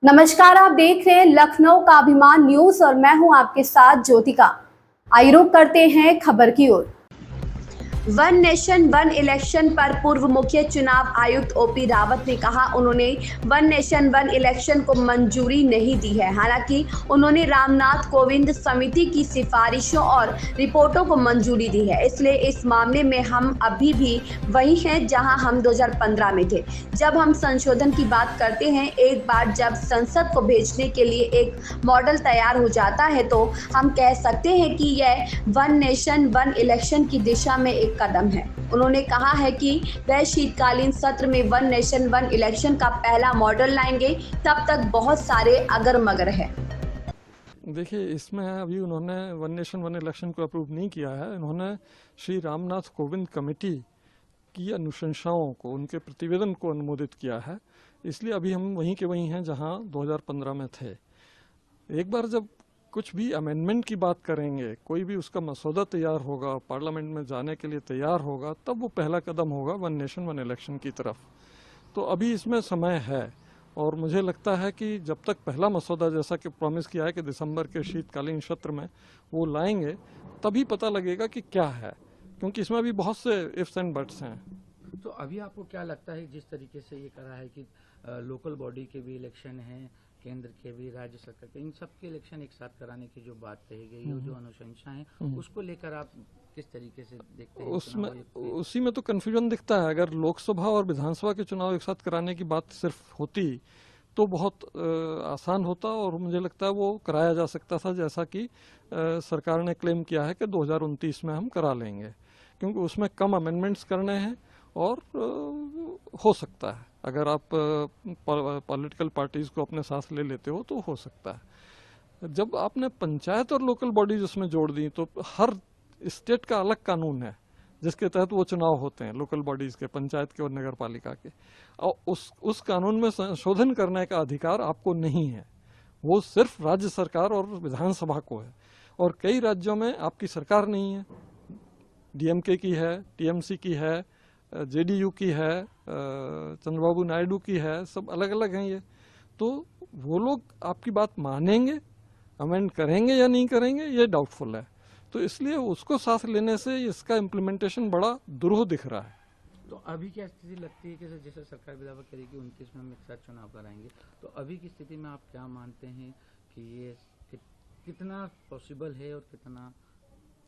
नमस्कार, आप देख रहे हैं लखनऊ का अभिमान न्यूज और मैं हूं आपके साथ ज्योतिका। आइए रुक करते हैं खबर की ओर। वन नेशन वन इलेक्शन पर पूर्व मुख्य चुनाव आयुक्त ओपी रावत ने कहा उन्होंने वन नेशन वन इलेक्शन को मंजूरी नहीं दी है। हालांकि उन्होंने रामनाथ कोविंद समिति की सिफारिशों और रिपोर्टों को मंजूरी दी है, इसलिए इस मामले में हम अभी भी वही हैं जहां हम 2015 में थे। जब हम संशोधन की बात करते हैं, एक बार जब संसद को भेजने के लिए एक मॉडल तैयार हो जाता है तो हम कह सकते हैं कि यह वन नेशन वन इलेक्शन की दिशा में एक कदम है। उन्होंने कहा है कि वह शीतकालीन सत्र में वन नेशन वन इलेक्शन का पहला मॉडल लाएंगे, तब तक बहुत सारे अगर मगर है। देखिए, इसमें अभी उन्होंने वन नेशन वन इलेक्शन को अप्रूव नहीं किया है। उन्होंने श्री रामनाथ कोविंद कमेटी की अनुशंसाओं को, उनके प्रतिवेदन को अनुमोदित किया है। इसलिए अभी हम वहीं के वहीं हैं जहां 2015 में थे। एक बार जब कुछ भी अमेंडमेंट की बात करेंगे, कोई भी उसका मसौदा तैयार होगा, पार्लियामेंट में जाने के लिए तैयार होगा, तब वो पहला कदम होगा वन नेशन वन इलेक्शन की तरफ। तो अभी इसमें समय है और मुझे लगता है कि जब तक पहला मसौदा, जैसा कि प्रॉमिस किया है कि दिसंबर के शीतकालीन सत्र में वो लाएंगे, तभी पता लगेगा कि क्या है, क्योंकि इसमें अभी बहुत से इफ्स एंड बट्स हैं। तो अभी आपको क्या लगता है, जिस तरीके से ये करा है कि लोकल बॉडी के भी इलेक्शन हैं, केंद्र के भी, राज्य सरकार के, इन सब के इलेक्शन एक साथ कराने की जो बात कही गई है, जो अनुशंसा है, उसको लेकर आप किस तरीके से देखते हैं? उसमें उसी में तो कन्फ्यूजन दिखता है। अगर लोकसभा और विधानसभा के चुनाव एक साथ कराने की बात सिर्फ होती तो बहुत आसान होता और मुझे लगता है वो कराया जा सकता था, जैसा कि सरकार ने क्लेम किया है कि 2029 में हम करा लेंगे, क्योंकि उसमें कम अमेंडमेंट्स करने हैं और हो सकता है अगर आप पॉलिटिकल पार्टीज को अपने साथ ले लेते हो तो हो सकता है। जब आपने पंचायत और लोकल बॉडीज उसमें जोड़ दी तो हर स्टेट का अलग कानून है जिसके तहत वो चुनाव होते हैं, लोकल बॉडीज के, पंचायत के और नगर पालिका के। और उस कानून में संशोधन करने का अधिकार आपको नहीं है, वो सिर्फ राज्य सरकार और विधानसभा को है। और कई राज्यों में आपकी सरकार नहीं है, डीएमके की है, टीएमसी की है, जेडीयू की है, चंद्रबाबू नायडू की है, सब अलग अलग हैं। ये तो वो लोग आपकी बात मानेंगे, अमेंड करेंगे या नहीं करेंगे, ये डाउटफुल है। तो इसलिए उसको साथ लेने से इसका इम्प्लीमेंटेशन बड़ा दुरूह दिख रहा है। तो अभी क्या स्थिति लगती है कि जैसे सरकार भी दावा करेगी 29 में हम एक साथ चुनाव कराएंगे, तो अभी की स्थिति में आप क्या मानते हैं कि ये कितना पॉसिबल है और कितना?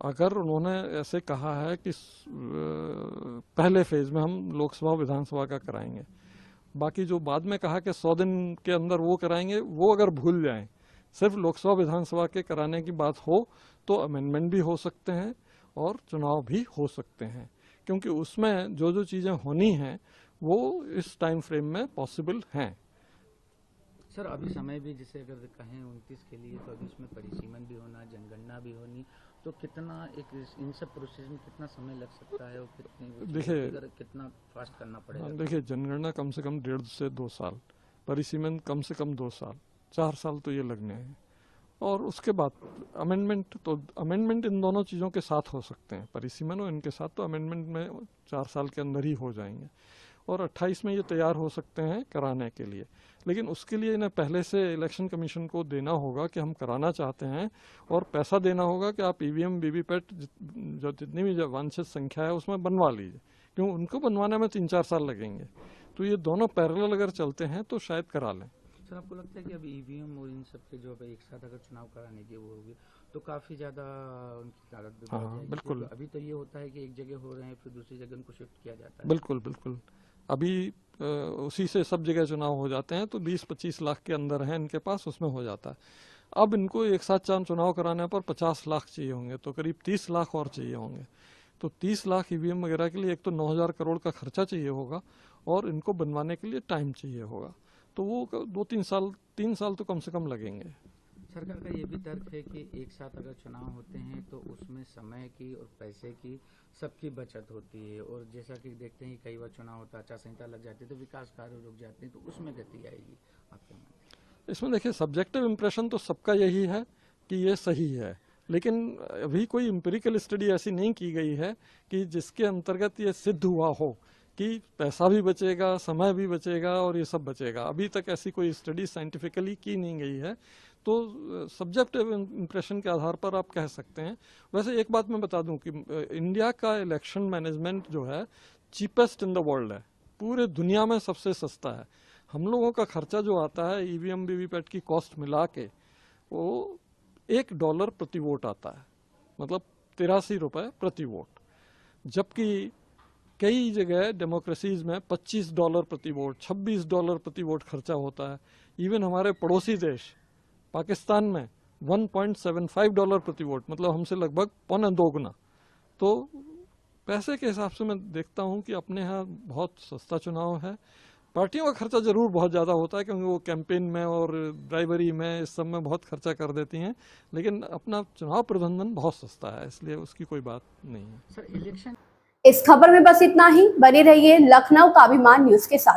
अगर उन्होंने ऐसे कहा है कि पहले फेज में हम लोकसभा विधानसभा का कराएंगे, बाकी जो बाद में कहा कि 100 दिन के अंदर वो कराएंगे, वो अगर भूल जाएं, सिर्फ लोकसभा विधानसभा के कराने की बात हो तो अमेंडमेंट भी हो सकते हैं और चुनाव भी हो सकते हैं, क्योंकि उसमें जो जो चीज़ें होनी हैं वो इस टाइम फ्रेम में पॉसिबल हैं। सर, अभी समय भी, जिसे अगर कहें 29 के लिए, तो अभी इसमें परिसीमन भी होना, जनगणना भी होनी, तो कितना इन सब प्रोसेस में कितना समय लग सकता है और देखिए कितना फास्ट करना पड़ेगा? देखिए, जनगणना कम से कम 1.5 से 2 साल, परिसीमन कम से कम 2 साल, 4 साल तो ये लगने हैं। और उसके बाद अमेंडमेंट, तो अमेंडमेंट इन दोनों चीज़ों के साथ हो सकते हैं, परिसीमन और इनके साथ, तो अमेंडमेंट में 4 साल के अंदर ही हो जाएंगे और 28 में ये तैयार हो सकते हैं कराने के लिए। लेकिन उसके लिए इन्हें पहले से इलेक्शन कमीशन को देना होगा कि हम कराना चाहते हैं, और पैसा देना होगा कि आप ईवीएम वीवीपैट जो जितनी भी वांछित संख्या है उसमें बनवा लीजिए, क्यों उनको बनवाने में 3-4 साल लगेंगे। तो ये दोनों पैरेलल अगर चलते हैं तो शायद करा लें। सर, आपको लगता है कि अभी ईवीएम और इन सब के जो एक साथ अगर चुनाव कराने की वो होगी तो काफी ज्यादा उनकी लागत भी बढ़ जाएगी? बिल्कुल। अभी तो ये होता है कि एक जगह हो रहे हैं, फिर दूसरी जगह उनको शिफ्ट किया जाता है। बिल्कुल बिल्कुल। अभी उसी से सब जगह चुनाव हो जाते हैं, तो 20-25 लाख के अंदर है इनके पास, उसमें हो जाता है। अब इनको एक साथ चुनाव कराने पर 50 लाख चाहिए होंगे, तो करीब 30 लाख और चाहिए होंगे। तो 30 लाख ईवीएम वगैरह के लिए एक तो 9,000 करोड़ का खर्चा चाहिए होगा और इनको बनवाने के लिए टाइम चाहिए होगा, तो वो 3 साल तो कम से कम लगेंगे। सरकार का ये भी तर्क है कि एक साथ अगर चुनाव होते हैं तो उसमें समय की और पैसे की सबकी बचत होती है, और जैसा कि देखते हैं कई बार चुनाव होता है, आचार संहिता लग जाती है तो विकास कार्य रुक जाते हैं, तो उसमें गति आएगी। आपके मानते? इसमें देखिए, सब्जेक्टिव इम्प्रेशन तो सबका यही है कि ये सही है, लेकिन अभी कोई एम्पिरिकल स्टडी ऐसी नहीं की गई है कि जिसके अंतर्गत ये सिद्ध हुआ हो कि पैसा भी बचेगा, समय भी बचेगा और ये सब बचेगा। अभी तक ऐसी कोई स्टडी साइंटिफिकली की नहीं गई है, तो सब्जेक्टिव इम्प्रेशन के आधार पर आप कह सकते हैं। वैसे एक बात मैं बता दूं कि इंडिया का इलेक्शन मैनेजमेंट जो है चीपेस्ट इन द वर्ल्ड है, पूरे दुनिया में सबसे सस्ता है। हम लोगों का खर्चा जो आता है ईवीएम वीवीपैट की कॉस्ट मिला के वो $1 प्रति वोट आता है, मतलब 83 रुपए प्रति वोट, जबकि कई जगह डेमोक्रेसीज में $25 प्रति वोट, $26 प्रति वोट खर्चा होता है। इवन हमारे पड़ोसी देश पाकिस्तान में $1.75 प्रति वोट, मतलब हमसे लगभग 1.25 गुना। तो पैसे के हिसाब से मैं देखता हूं कि अपने यहाँ बहुत सस्ता चुनाव है। पार्टियों का खर्चा जरूर बहुत ज़्यादा होता है क्योंकि वो कैंपेन में और ड्राइवरी में इस सब में बहुत खर्चा कर देती हैं, लेकिन अपना चुनाव प्रबंधन बहुत सस्ता है, इसलिए उसकी कोई बात नहीं है। सर इलेक्शन इस खबर में बस इतना ही। बने रहिए लखनऊ का अभिमान न्यूज के साथ।